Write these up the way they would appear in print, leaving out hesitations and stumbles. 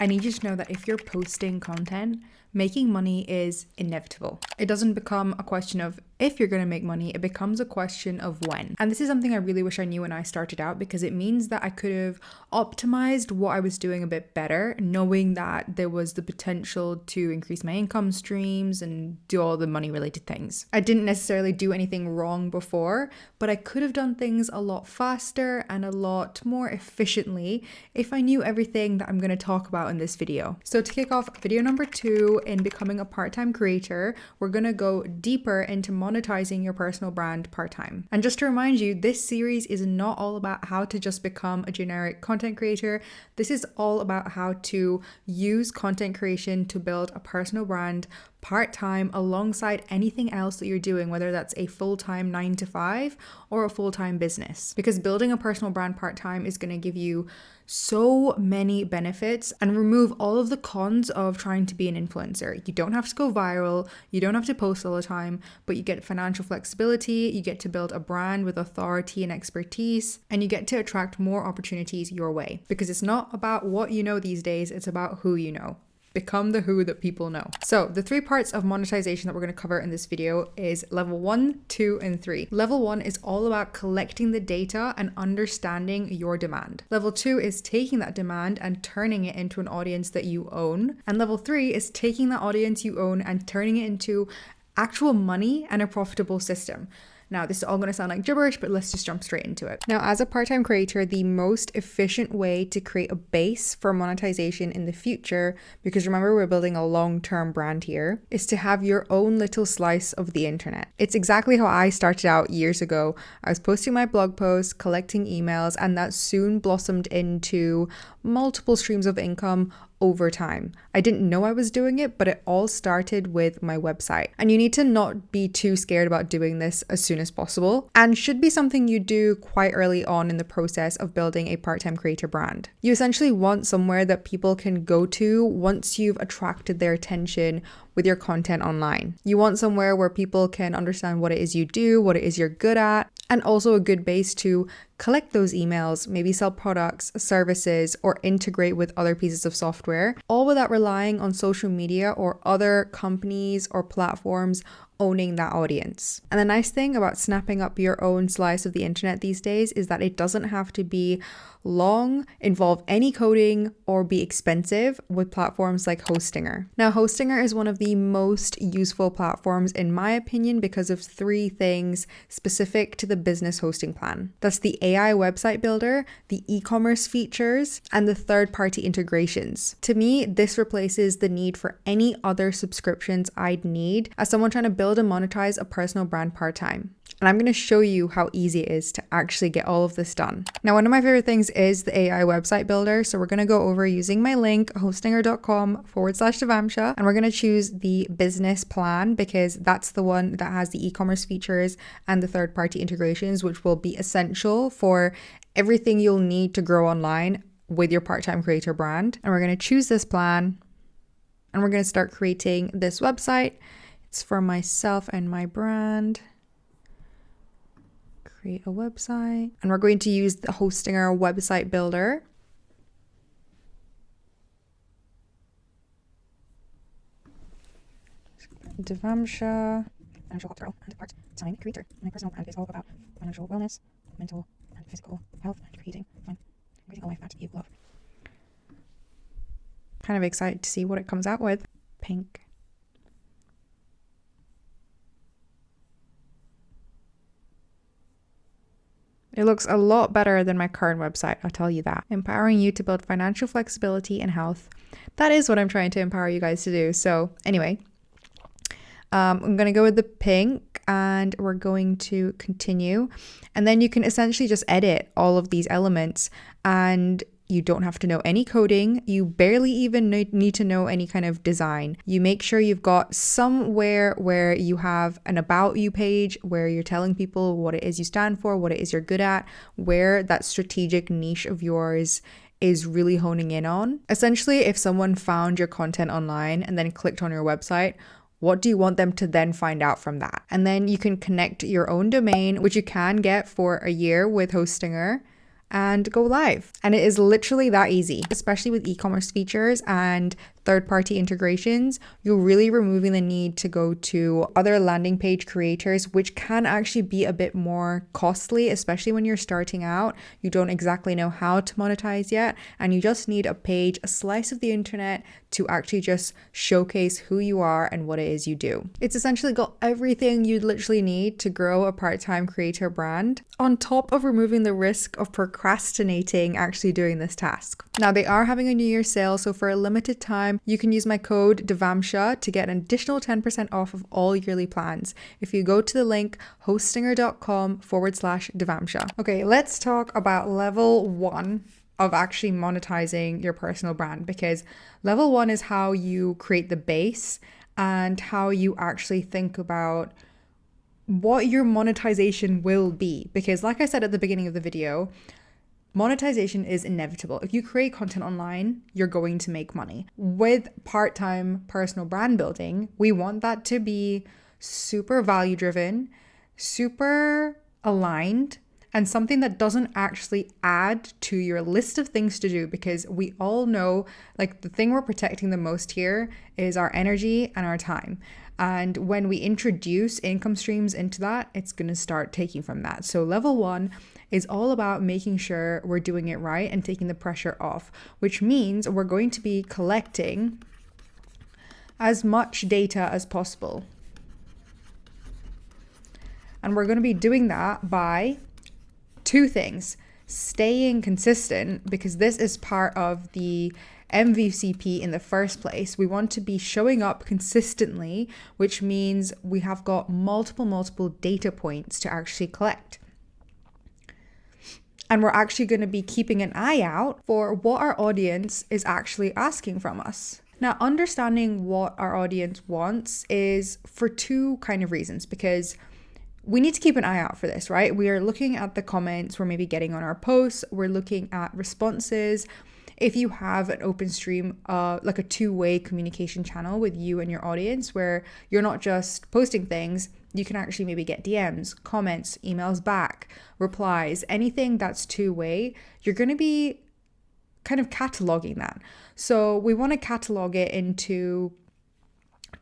I need you to know that if you're posting content, making money is inevitable. It doesn't become a question of if you're going to make money, it becomes a question of when. And this is something I really wish I knew when I started out, because it means that I could have optimized what I was doing a bit better, knowing that there was the potential to increase my income streams and do all the money related things. I didn't necessarily do anything wrong before, but I could have done things a lot faster and a lot more efficiently if I knew everything that I'm going to talk about in this video. So to kick off video number 2 in becoming a part-time creator, we're going to go deeper into monetizing your personal brand part-time. And just to remind you, this series is not all about how to just become a generic content creator. This is all about how to use content creation to build a personal brand part-time alongside anything else that you're doing, whether that's a full-time 9 to 5 or a full-time business. Because building a personal brand part-time is going to give you so many benefits and remove all of the cons of trying to be an influencer. You don't have to go viral, you don't have to post all the time, but you get financial flexibility, you get to build a brand with authority and expertise, and you get to attract more opportunities your way. Because it's not about what you know these days, it's about who you know. Become the who that people know. So the 3 parts of monetization that we're going to cover in this video is level 1, 2, and 3. Level 1 is all about collecting the data and understanding your demand. Level 2 is taking that demand and turning it into an audience that you own. And level 3 is taking that audience you own and turning it into actual money and a profitable system. Now, this is all going to sound like gibberish, but let's just jump straight into it. Now, as a part-time creator, the most efficient way to create a base for monetization in the future, because remember, we're building a long-term brand here, is to have your own little slice of the internet. It's exactly how I started out years ago. I was posting my blog posts, collecting emails, and that soon blossomed into multiple streams of income over time. I didn't know I was doing it, but it all started with my website. And you need to not be too scared about doing this as soon as possible, and should be something you do quite early on in the process of building a part-time creator brand. You essentially want somewhere that people can go to once you've attracted their attention with your content online. You want somewhere where people can understand what it is you do, what it is you're good at, and also a good base to collect those emails, maybe sell products, services, or integrate with other pieces of software, all without relying on social media or other companies or platforms owning that audience. And the nice thing about snapping up your own slice of the internet these days is that it doesn't have to be long, involve any coding, or be expensive with platforms like Hostinger. Now, Hostinger is one of the most useful platforms in my opinion because of 3 things specific to the business hosting plan. That's the AI website builder, the e-commerce features, and the third-party integrations. To me, this replaces the need for any other subscriptions I'd need as someone trying to build and monetize a personal brand part-time. And I'm going to show you how easy it is to actually get all of this done. Now, one of my favorite things is the AI website builder. So we're going to go over using my link, hostinger.com/Devamsha, and we're going to choose the business plan because that's the one that has the e-commerce features and the third-party integrations, which will be essential for everything you'll need to grow online with your part-time creator brand. And we're going to choose this plan and we're going to start creating this website. It's for myself and my brand. Create a website, and we're going to use the Hostinger website builder. Devamsha, financial cultural and part-time creator. My personal brand is all about financial wellness, mental and physical health, and creating a life that you love. Kind of excited to see what it comes out with. Pink. It looks a lot better than my current website, I'll tell you that. Empowering you to build financial flexibility and health. That is what I'm trying to empower you guys to do. So anyway, I'm going to go with the pink and we're going to continue. And then you can essentially just edit all of these elements and you don't have to know any coding. You barely even need to know any kind of design. You make sure you've got somewhere where you have an about you page where you're telling people what it is you stand for, what it is you're good at, where that strategic niche of yours is really honing in on. Essentially, if someone found your content online and then clicked on your website, what do you want them to then find out from that? And then you can connect your own domain, which you can get for a year with Hostinger. and go live. And it is literally that easy, especially with e-commerce features and third-party integrations. You're really removing the need to go to other landing page creators, which can actually be a bit more costly, especially when you're starting out. You don't exactly know how to monetize yet, and you just need a page, a slice of the internet to actually just showcase who you are and what it is you do. It's essentially got everything you'd literally need to grow a part-time creator brand, on top of removing the risk of procrastinating actually doing this task. Now, they are having a New Year's sale, so for a limited time, you can use my code Devamsha to get an additional 10% off of all yearly plans if you go to the link hostinger.com/Devamsha. Okay, let's talk about level 1 of actually monetizing your personal brand, because level 1 is how you create the base and how you actually think about what your monetization will be. Because like I said at the beginning of the video, monetization is inevitable. If you create content online, you're going to make money. With part-time personal brand building, we want that to be super value driven, super aligned, and something that doesn't actually add to your list of things to do, because we all know, like, the thing we're protecting the most here is our energy and our time. And when we introduce income streams into that, it's going to start taking from that. So level 1 is all about making sure we're doing it right and taking the pressure off, which means we're going to be collecting as much data as possible. And we're going to be doing that by 2 things: staying consistent, because this is part of the MVCP in the first place. We want to be showing up consistently, which means we have got multiple data points to actually collect. And we're actually going to be keeping an eye out for what our audience is actually asking from us. Now, understanding what our audience wants is for 2 kind of reasons, because we need to keep an eye out for this, right? We are looking at the comments we're maybe getting on our posts. We're looking at responses. If you have an open stream, like a 2-way communication channel with you and your audience, where you're not just posting things, you can actually maybe get DMs, comments, emails back, replies, anything that's 2-way, you're going to be kind of cataloging that. So we want to catalog it into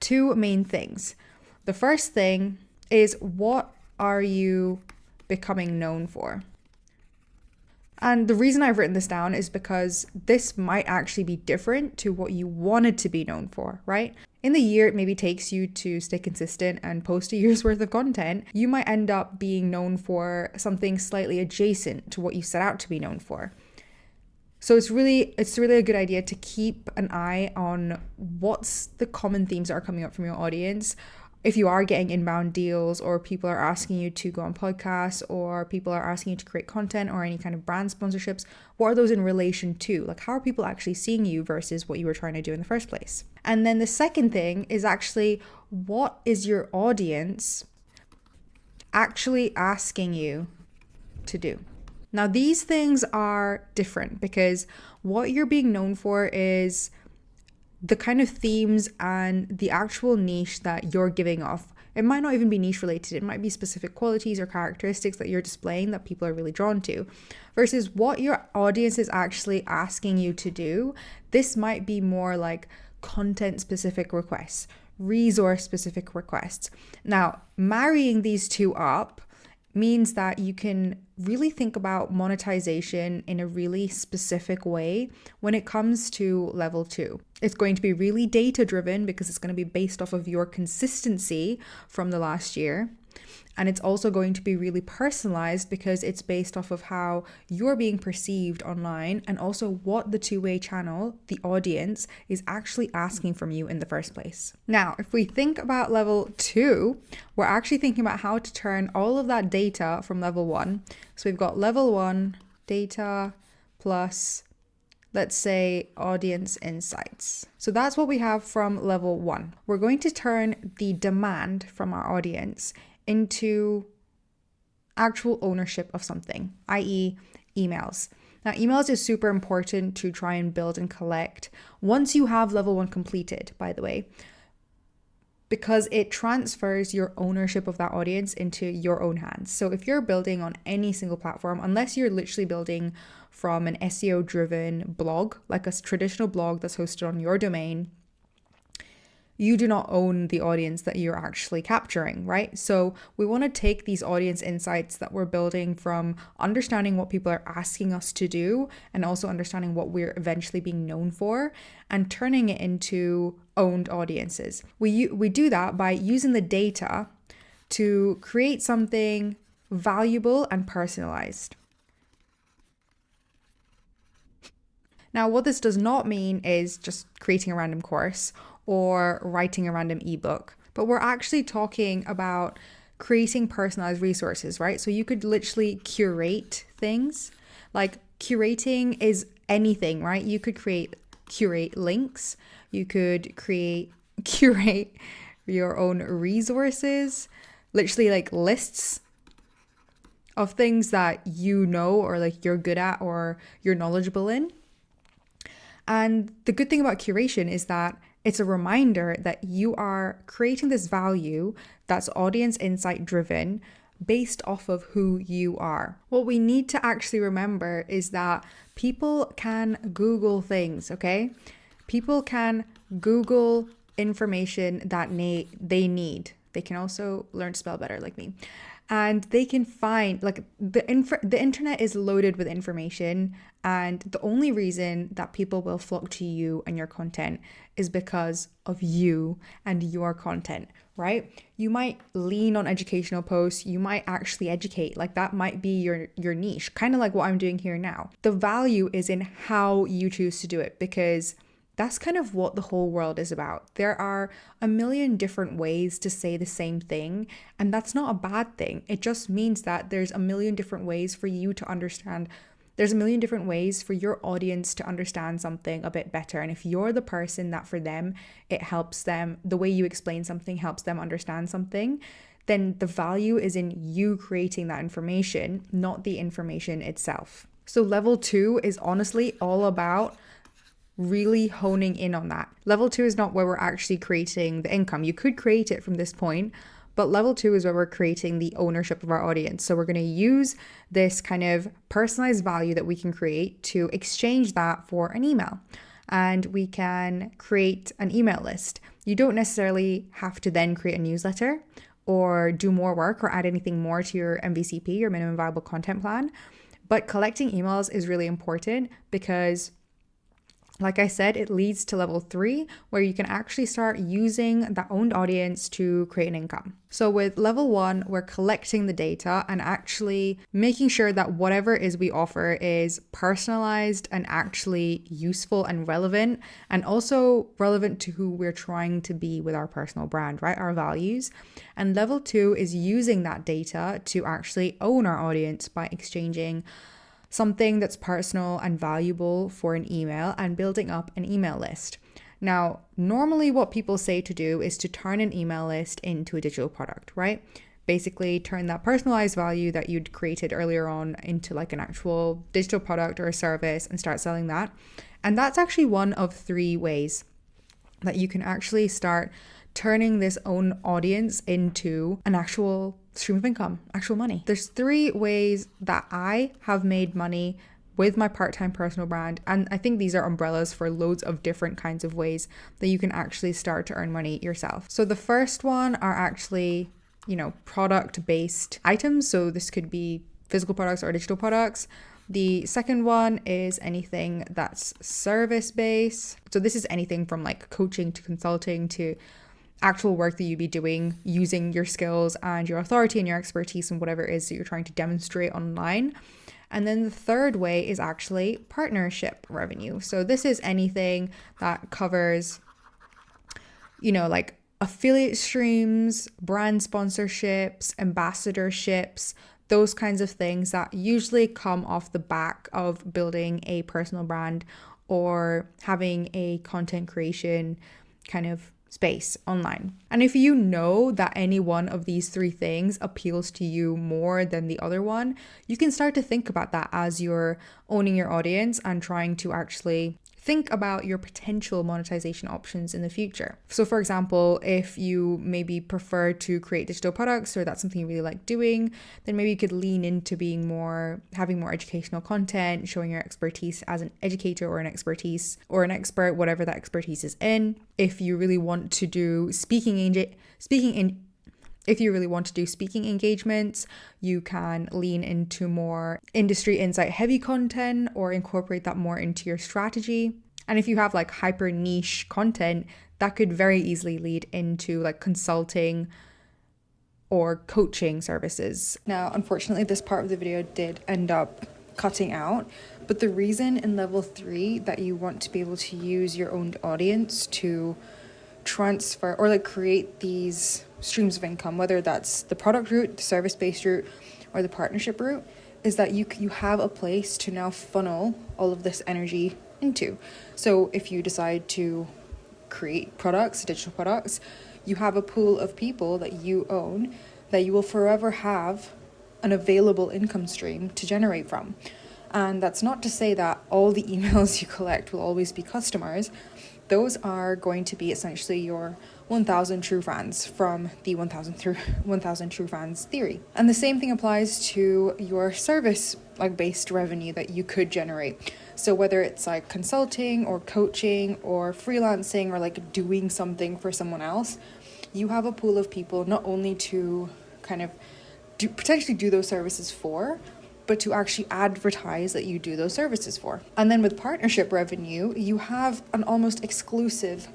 2 main things. The first thing is, what are you becoming known for? And the reason I've written this down is because this might actually be different to what you wanted to be known for, right? In the year it maybe takes you to stay consistent and post a year's worth of content, you might end up being known for something slightly adjacent to what you set out to be known for. So it's really a good idea to keep an eye on what's the common themes that are coming up from your audience. If you are getting inbound deals, or people are asking you to go on podcasts, or people are asking you to create content or any kind of brand sponsorships, what are those in relation to? Like, how are people actually seeing you versus what you were trying to do in the first place? And then the second thing is actually, what is your audience actually asking you to do? Now, these things are different, because what you're being known for is the kind of themes and the actual niche that you're giving off. It might not even be niche related. It might be specific qualities or characteristics that you're displaying that people are really drawn to, versus what your audience is actually asking you to do. This might be more like content specific requests, resource specific requests. Now, marrying these 2 up means that you can really think about monetization in a really specific way when it comes to level 2. It's going to be really data driven, because it's going to be based off of your consistency from the last year. And it's also going to be really personalized, because it's based off of how you're being perceived online, and also what the 2-way channel, the audience, is actually asking from you in the first place. Now, if we think about level 2, we're actually thinking about how to turn all of that data from level 1. So we've got level 1 data plus, let's say, audience insights. So that's what we have from level 1. We're going to turn the demand from our audience into actual ownership of something, i.e. emails. Now, emails is super important to try and build and collect once you have level 1 completed, by the way. because it transfers your ownership of that audience into your own hands. So if you're building on any single platform, unless you're literally building from an SEO driven blog, like a traditional blog that's hosted on your domain, you do not own the audience that you're actually capturing, right? So we want to take these audience insights that we're building from understanding what people are asking us to do and also understanding what we're eventually being known for and turning it into owned audiences. We do that by using the data to create something valuable and personalized. Now, what this does not mean is just creating a random course or writing a random ebook, but we're actually talking about creating personalized resources, right? So you could literally curate things. Like curating is anything, right? You could curate links, you could curate your own resources, literally like lists of things that you know or like you're good at or you're knowledgeable in. And the good thing about curation is that it's a reminder that you are creating this value that's audience insight driven based off of who you are. What we need to actually remember is that people can Google things, okay? People can Google information that they need. They can also learn to spell better like me. And they can find, like, the internet is loaded with information, and the only reason that people will flock to you and your content is because of you and your content, right? You might lean on educational posts, you might actually educate, like that might be your niche, kind of like what I'm doing here now. The value is in how you choose to do it, because that's kind of what the whole world is about. There are a million different ways to say the same thing, and that's not a bad thing. It just means that there's a million different ways for you to understand. There's a million different ways for your audience to understand something a bit better. And if you're the person that for them, it helps them, the way you explain something helps them understand something, then the value is in you creating that information, not the information itself. So level 2 is honestly all about really honing in on that. Level 2 is not where we're actually creating the income. You could create it from this point, but level 2 is where we're creating the ownership of our audience. So we're going to use this kind of personalized value that we can create to exchange that for an email. And we can create an email list. You don't necessarily have to then create a newsletter or do more work or add anything more to your MVCP, your minimum viable content plan. But collecting emails is really important because, like I said, it leads to level 3, where you can actually start using that owned audience to create an income. So with level 1, we're collecting the data and actually making sure that whatever it is we offer is personalized and actually useful and relevant, and also relevant to who we're trying to be with our personal brand, right? Our values. And level 2 is using that data to actually own our audience by exchanging something that's personal and valuable for an email and building up an email list. Now, normally what people say to do is to turn an email list into a digital product, right? Basically turn that personalized value that you'd created earlier on into like an actual digital product or a service and start selling that. And that's actually one of 3 ways that you can actually start turning this own audience into an actual stream of income, actual money. There's 3 ways that I have made money with my part-time personal brand. And I think these are umbrellas for loads of different kinds of ways that you can actually start to earn money yourself. So the first one are actually, product-based items. So this could be physical products or digital products. The second one is anything that's service-based. So this is anything from like coaching to consulting to actual work that you'd be doing using your skills and your authority and your expertise and whatever it is that you're trying to demonstrate online. And then the third way is actually partnership revenue. So this is anything that covers, like affiliate streams, brand sponsorships, ambassadorships, those kinds of things that usually come off the back of building a personal brand or having a content creation kind of space online. And if you know that any one of these 3 things appeals to you more than the other one, you can start to think about that as you're owning your audience and trying to actually think about your potential monetization options in the future. So for example, if you maybe prefer to create digital products or that's something you really like doing, then maybe you could lean into having more educational content, showing your expertise as an educator or an expert, whatever that expertise is in. If you really want to do speaking engagements, you can lean into more industry insight heavy content or incorporate that more into your strategy. And if you have like hyper niche content, that could very easily lead into like consulting or coaching services. Now, unfortunately, this part of the video did end up cutting out, but the reason in level 3 that you want to be able to use your own audience to transfer or like create these streams of income, whether that's the product route, the service-based route, or the partnership route, is that you have a place to now funnel all of this energy into. So if you decide to create products, digital products, you have a pool of people that you own that you will forever have an available income stream to generate from. And that's not to say that all the emails you collect will always be customers. Those are going to be essentially your 1,000 true fans from the 1,000 true fans theory. And the same thing applies to your service based revenue that you could generate. So whether it's like consulting or coaching or freelancing or like doing something for someone else, you have a pool of people not only to kind of potentially do those services for, but to actually advertise that you do those services for. And then with partnership revenue, you have an almost exclusive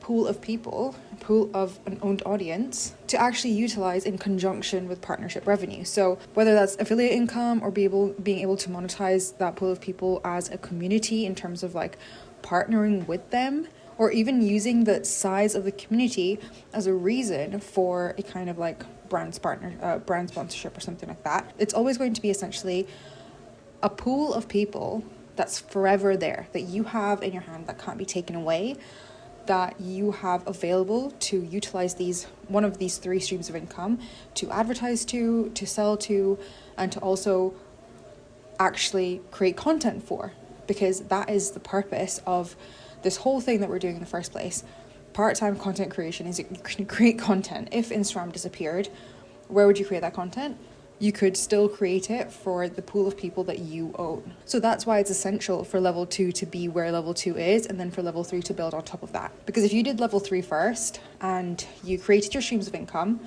pool of people, a pool of an owned audience to actually utilize in conjunction with partnership revenue. So whether that's affiliate income or being able to monetize that pool of people as a community in terms of like partnering with them, or even using the size of the community as a reason for a kind of like brand sponsorship or something like that. It's always going to be essentially a pool of people that's forever there, that you have in your hand, that can't be taken away, that you have available to utilize one of these 3 streams of income to advertise to sell to, and to also actually create content for, because that is the purpose of this whole thing that we're doing in the first place. Part-time content creation is you can create content. If Instagram disappeared, where would you create that content? You could still create it for the pool of people that you own. So that's why it's essential for level 2 to be where level 2 is, and then for level 3 to build on top of that. Because if you did level 3 first and you created your streams of income,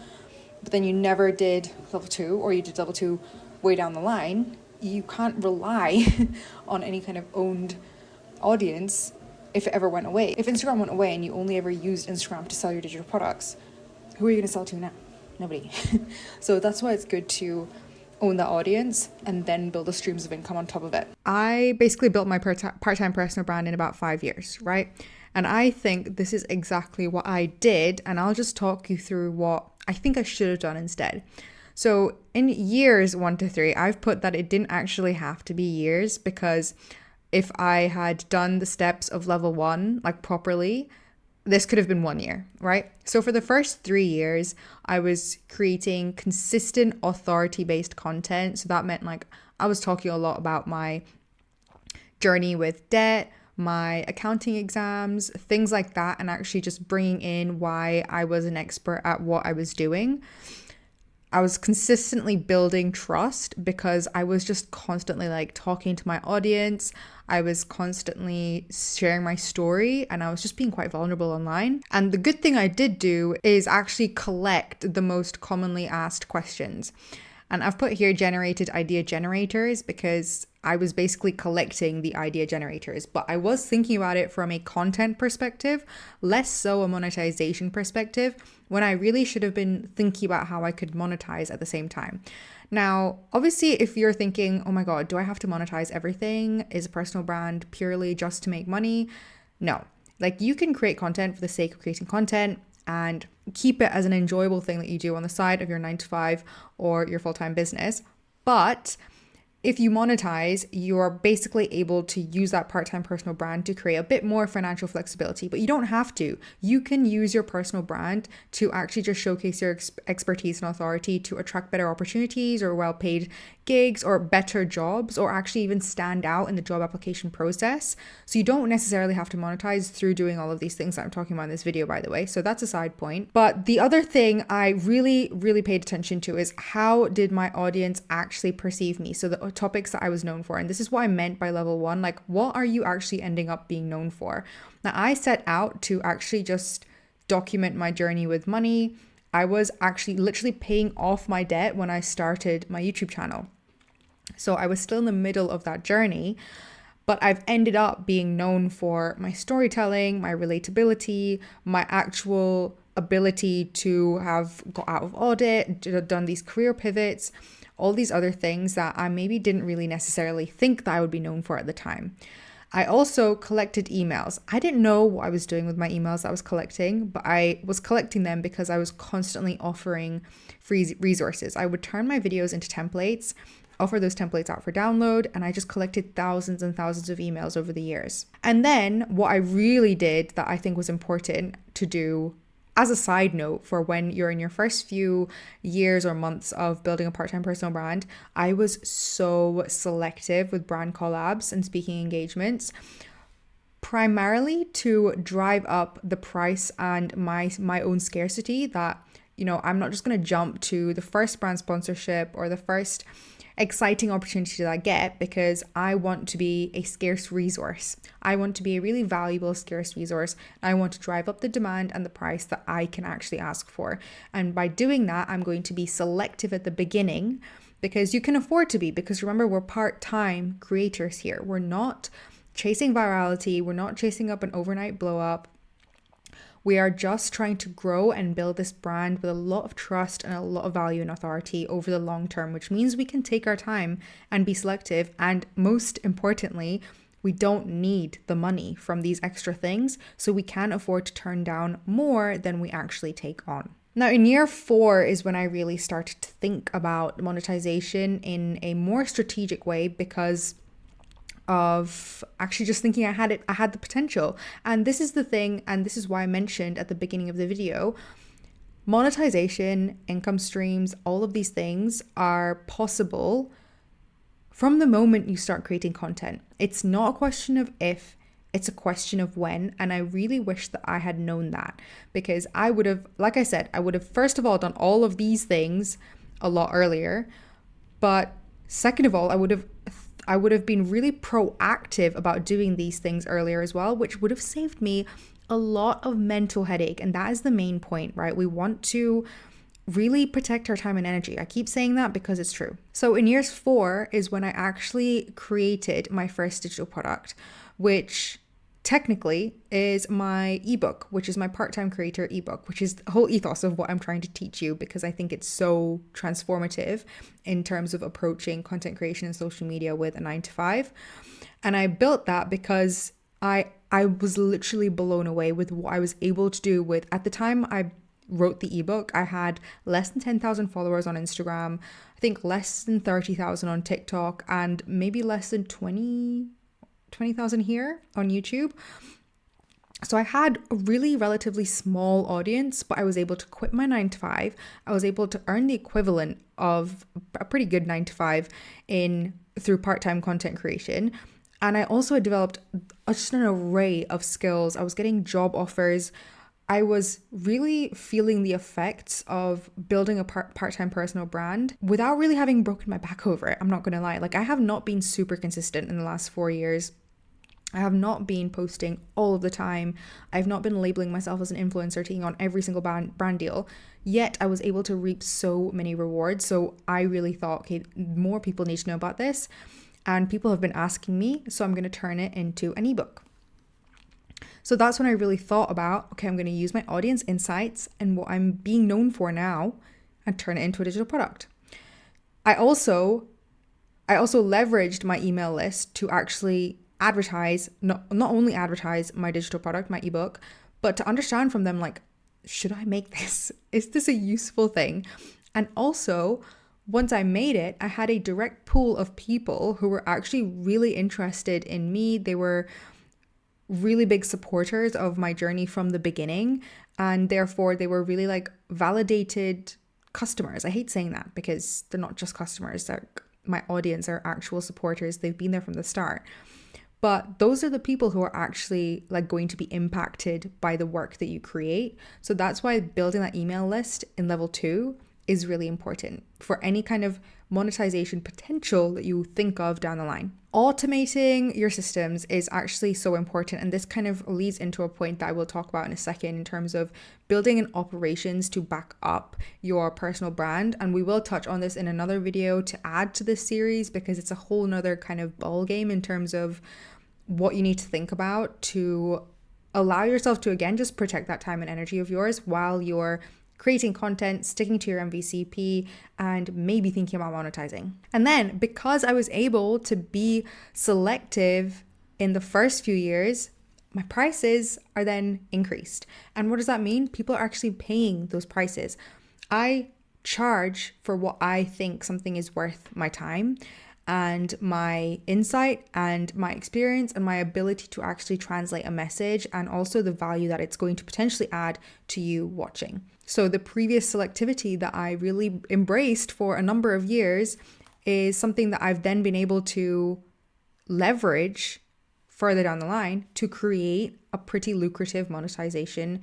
but then you never did level 2, or you did level 2 way down the line, you can't rely on any kind of owned audience if it ever went away. If Instagram went away and you only ever used Instagram to sell your digital products, who are you going to sell to now? Nobody. So that's why it's good to own the audience and then build the streams of income on top of it. I basically built my part-time personal brand in about 5 years, right? And I think this is exactly what I did, and I'll just talk you through what I think I should have done instead. So in years 1 to 3, I've put that it didn't actually have to be years, because if I had done the steps of level 1 like properly, this could have been 1 year, right? So for the first 3 years, I was creating consistent authority-based content. So that meant like I was talking a lot about my journey with debt, my accounting exams, things like that, and actually just bringing in why I was an expert at what I was doing. I was consistently building trust because I was just constantly like talking to my audience. I was constantly sharing my story, and I was just being quite vulnerable online. And the good thing I did do is actually collect the most commonly asked questions. And I've put here generated idea generators because I was basically collecting the idea generators, but I was thinking about it from a content perspective, less so a monetization perspective, when I really should have been thinking about how I could monetize at the same time. Now, obviously, if you're thinking, oh my God, do I have to monetize everything? Is a personal brand purely just to make money? No, like you can create content for the sake of creating content and keep it as an enjoyable thing that you do on the side of your 9 to 5 or your full-time business. But if you monetize, you're basically able to use that part-time personal brand to create a bit more financial flexibility, but you don't have to. You can use your personal brand to actually just showcase your expertise and authority to attract better opportunities or well-paid gigs or better jobs, or actually even stand out in the job application process. So you don't necessarily have to monetize through doing all of these things that I'm talking about in this video, by the way. So that's a side point. But the other thing I really, really paid attention to is how did my audience actually perceive me? So the topics that I was known for. And this is what I meant by level 1. Like, what are you actually ending up being known for? Now, I set out to actually just document my journey with money. I was actually literally paying off my debt when I started my YouTube channel. So I was still in the middle of that journey, but I've ended up being known for my storytelling, my relatability, my actual ability to have got out of audit, done these career pivots, all these other things that I maybe didn't really necessarily think that I would be known for at the time. I also collected emails. I didn't know what I was doing with my emails I was collecting, but I was collecting them because I was constantly offering free resources. I would turn my videos into templates, offer those templates out for download, and I just collected thousands and thousands of emails over the years. And then what I really did that I think was important to do as a side note for when you're in your first few years or months of building a part-time personal brand, I was so selective with brand collabs and speaking engagements, primarily to drive up the price and my own scarcity, that, you know, I'm not just going to jump to the first brand sponsorship or the first exciting opportunity that I get, because I want to be a scarce resource. I want to be a really valuable scarce resource. I want to drive up the demand and the price that I can actually ask for. And by doing that, I'm going to be selective at the beginning, because you can afford to be, because remember, we're part-time creators here. We're not chasing virality. We're not chasing up an overnight blow up. We are just trying to grow and build this brand with a lot of trust and a lot of value and authority over the long term, which means we can take our time and be selective. And most importantly, we don't need the money from these extra things, so we can afford to turn down more than we actually take on. Now, in year 4 is when I really started to think about monetization in a more strategic way, because of actually just thinking I had the potential. And this is the thing, and this is why I mentioned at the beginning of the video, monetization, income streams, all of these things are possible from the moment you start creating content. It's not a question of if, it's a question of when. And I really wish that I had known that, because I would have, like I said, I would have first of all done all of these things a lot earlier. But second of all, I would have been really proactive about doing these things earlier as well, which would have saved me a lot of mental headache. And that is the main point, right? We want to really protect our time and energy. I keep saying that because it's true. So in years 4 is when I actually created my first digital product, which technically is my ebook, which is my part-time creator ebook, which is the whole ethos of what I'm trying to teach you, because I think it's so transformative in terms of approaching content creation and social media with a 9-to-5. And I built that because I was literally blown away with what I was able to do with, at the time I wrote the ebook, I had less than 10,000 followers on Instagram, I think less than 30,000 on TikTok, and maybe less than 20,000 here on YouTube. So I had a really relatively small audience, but I was able to quit my 9-to-5. I was able to earn the equivalent of a pretty good 9-to-5 through part-time content creation. And I also had developed just an array of skills. I was getting job offers. I was really feeling the effects of building a part-time personal brand without really having broken my back over it. I'm not going to lie. Like, I have not been super consistent in the last 4 years. I have not been posting all of the time. I've not been labeling myself as an influencer, taking on every single brand deal. Yet I was able to reap so many rewards. So I really thought, okay, more people need to know about this. And people have been asking me, so I'm going to turn it into an ebook. So that's when I really thought about, okay, I'm going to use my audience insights and what I'm being known for now and turn it into a digital product. I also leveraged my email list to actually advertise, not only advertise my digital product, my ebook, but to understand from them, like, should I make this? Is this a useful thing? And also, once I made it, I had a direct pool of people who were actually really interested in me. They were really big supporters of my journey from the beginning, and therefore they were really like validated customers. I hate saying that because they're not just customers, they're my audience, are actual supporters. They've been there from the start. But those are the people who are actually like going to be impacted by the work that you create. So that's why building that email list in level 2 is really important for any kind of monetization potential that you think of down the line. Automating your systems is actually so important, and this kind of leads into a point that I will talk about in a second in terms of building an operations to back up your personal brand. And we will touch on this in another video to add to this series, because it's a whole nother kind of ball game in terms of what you need to think about to allow yourself to, again, just protect that time and energy of yours while you're creating content, sticking to your MVCP, and maybe thinking about monetizing. And then because I was able to be selective in the first few years, my prices are then increased. And what does that mean? People are actually paying those prices. I charge for what I think something is worth my time and my insight and my experience and my ability to actually translate a message, and also the value that it's going to potentially add to you watching. So the previous selectivity that I really embraced for a number of years is something that I've then been able to leverage further down the line to create a pretty lucrative monetization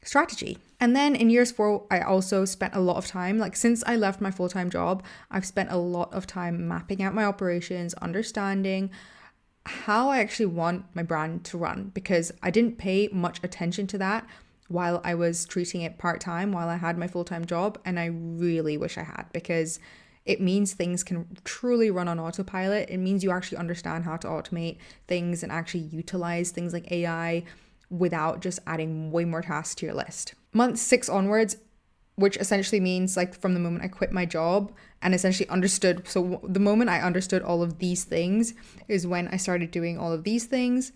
strategy. And then in years 4, I also spent a lot of time, like since I left my full-time job, I've spent a lot of time mapping out my operations, understanding how I actually want my brand to run, because I didn't pay much attention to that while I was treating it part-time while I had my full-time job. And I really wish I had, because it means things can truly run on autopilot. It means you actually understand how to automate things and actually utilize things like AI without just adding way more tasks to your list. Month 6 onwards, which essentially means like from the moment I quit my job and essentially understood. So the moment I understood all of these things is when I started doing all of these things.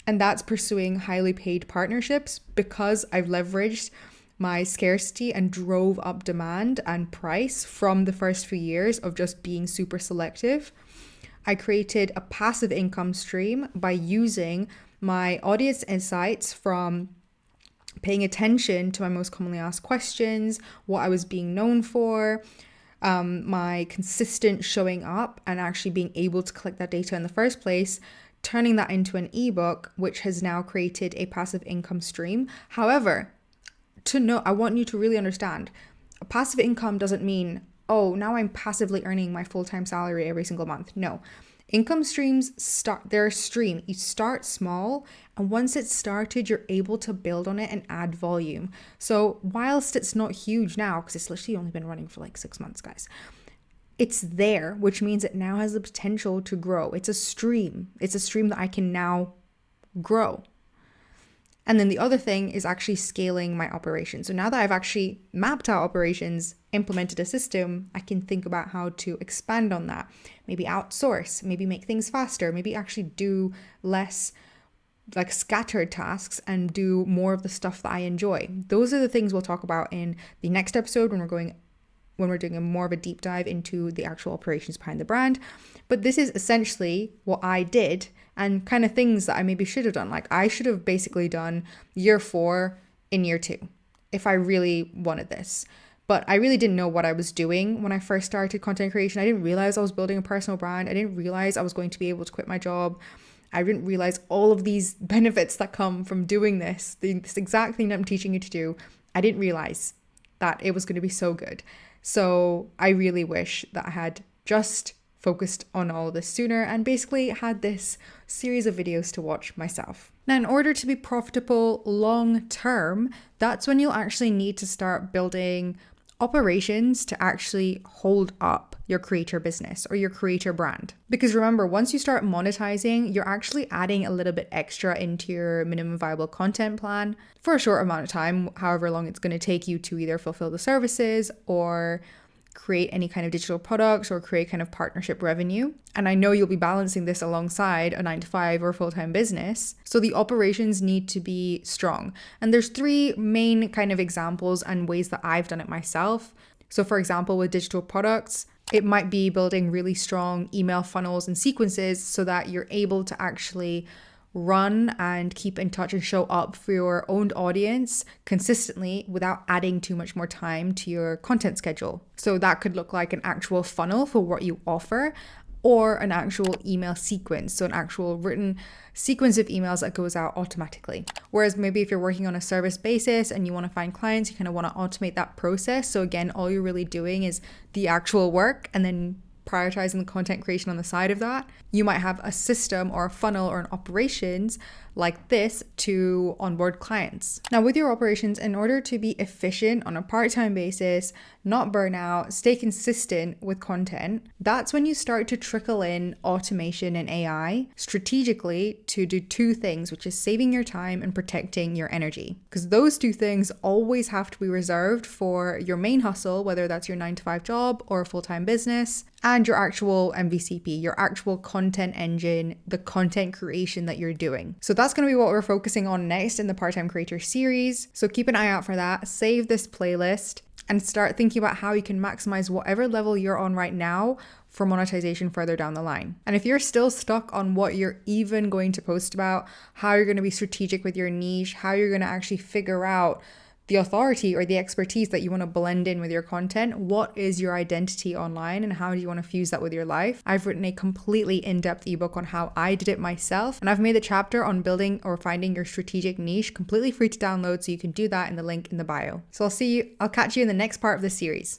And that's pursuing highly paid partnerships, because I've leveraged my scarcity and drove up demand and price from the first few years of just being super selective. I created a passive income stream by using my audience insights from paying attention to my most commonly asked questions, what I was being known for, my consistent showing up, and actually being able to collect that data in the first place, turning that into an ebook, which has now created a passive income stream. However, I want you to really understand, a passive income doesn't mean, oh, now I'm passively earning my full-time salary every single month. No. Income streams they're a stream. You start small, and once it's started, you're able to build on it and add volume. So whilst it's not huge now, because it's literally only been running for like 6 months, guys, it's there, which means it now has the potential to grow. It's a stream. It's a stream that I can now grow. And then the other thing is actually scaling my operations. So now that I've actually mapped out operations, implemented a system, I can think about how to expand on that. Maybe outsource, maybe make things faster, maybe actually do less like scattered tasks and do more of the stuff that I enjoy. Those are the things we'll talk about in the next episode when we're doing more of a deep dive into the actual operations behind the brand. But this is essentially what I did, and kind of things that I maybe should have done. Like I should have basically done year 4 in year 2 if I really wanted this. But I really didn't know what I was doing when I first started content creation. I didn't realize I was building a personal brand. I didn't realize I was going to be able to quit my job. I didn't realize all of these benefits that come from doing this exact thing that I'm teaching you to do. I didn't realize that it was going to be so good. So I really wish that I had just focused on all of this sooner and basically had this series of videos to watch myself. Now, in order to be profitable long term, that's when you'll actually need to start building operations to actually hold up your creator business or your creator brand. Because remember, once you start monetizing, you're actually adding a little bit extra into your minimum viable content plan for a short amount of time, however long it's going to take you to either fulfill the services or create any kind of digital products or create kind of partnership revenue. And I know you'll be balancing this alongside a 9-to-5 or full-time business. So the operations need to be strong. And there's 3 main kind of examples and ways that I've done it myself. So for example, with digital products, it might be building really strong email funnels and sequences so that you're able to actually run and keep in touch and show up for your owned audience consistently without adding too much more time to your content schedule. So that could look like an actual funnel for what you offer, or an actual email sequence, so an actual written sequence of emails that goes out automatically. Whereas maybe if you're working on a service basis and you want to find clients, you kind of want to automate that process. So again, all you're really doing is the actual work and then prioritizing the content creation on the side of that. You might have a system or a funnel or an operations like this to onboard clients. Now, with your operations, in order to be efficient on a part-time basis, not burn out, stay consistent with content, that's when you start to trickle in automation and AI strategically to do two things, which is saving your time and protecting your energy. Because those two things always have to be reserved for your main hustle, whether that's your 9-to-5 job or a full-time business, and your actual MVCP, your actual content engine, the content creation that you're doing. So that's going to be what we're focusing on next in the Part-Time Creator series. So keep an eye out for that. Save this playlist and start thinking about how you can maximize whatever level you're on right now for monetization further down the line. And if you're still stuck on what you're even going to post about, how you're going to be strategic with your niche, how you're going to actually figure out the authority or the expertise that you want to blend in with your content, what is your identity online and how do you want to fuse that with your life? I've written a completely in-depth ebook on how I did it myself, and I've made the chapter on building or finding your strategic niche completely free to download, so you can do that in the link in the bio. So I'll catch you in the next part of this series.